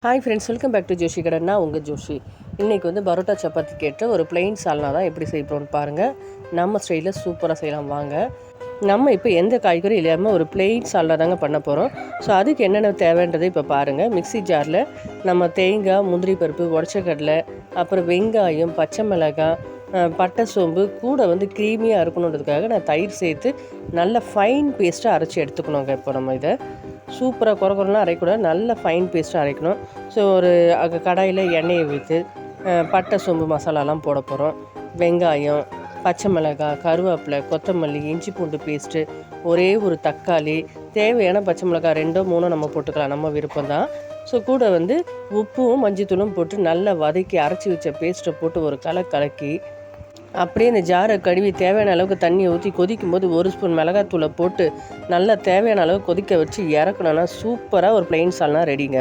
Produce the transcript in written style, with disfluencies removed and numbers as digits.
Hi friends, welcome back to Joshi கடை. நான் உங்கள் ஜோஷி. இன்றைக்கி பரோட்டா சப்பாத்தி கேட்ட ஒரு பிளெயின் சால்னா தான் எப்படி செய்யணும்னு பாருங்கள். நம்ம ஸ்டைலில் சூப்பராக செய்யலாம் வாங்க. நம்ம இப்போ எந்த காய்கறி இல்லாமல் ஒரு பிளெயின் சால்னா தாங்க பண்ண போகிறோம். ஸோ அதுக்கு என்னென்ன தேவைன்றதை இப்போ பாருங்கள். மிக்ஸி ஜாரில் நம்ம தேங்காய், முந்திரி பருப்பு, உடச்ச கடலை, அப்புறம் வெங்காயம், பச்சை மிளகாய், பட்டை, சோம்பு கூட க்ரீமியாக இருக்கணுன்றதுக்காக நான் தயிர் சேர்த்து நல்ல ஃபைன் பேஸ்ட்டாக அரைச்சி எடுத்துக்கணுங்க. இப்போ நம்ம இதை சூப்பராக குறக்குறலாம் அரைக்கூடாது, நல்ல ஃபைன் பேஸ்ட்டாக அரைக்கணும். ஸோ ஒரு கடாயில் எண்ணெயை ஊற்றி பட்டை, சோம்பு மசாலாலாம் போட போகிறோம். வெங்காயம், பச்சை மிளகாய், கருவேப்பிலை, கொத்தமல்லி, இஞ்சி பூண்டு பேஸ்ட்டு, ஒரே ஒரு தக்காளி, தேவையான பச்சை மிளகாய் 2 3 நம்ம போட்டுக்கலாம், நம்ம விருப்பம் தான். ஸோ கூட உப்பும் மஞ்சத்தூளும் போட்டு நல்லா வதக்கி அரைச்சி வச்ச பேஸ்ட்டை போட்டு ஒரு கலக்கி அப்படியே இந்த ஜாரை கழுவி தேவையான அளவுக்கு தண்ணியை ஊற்றி கொதிக்கும் போது 1 ஸ்பூன் மிளகாத்தூளை போட்டு நல்லா தேவையான அளவுக்கு கொதிக்க வச்சு இறக்கணுன்னா சூப்பராக ஒரு பிளெயின் சால்னா ரெடிங்க.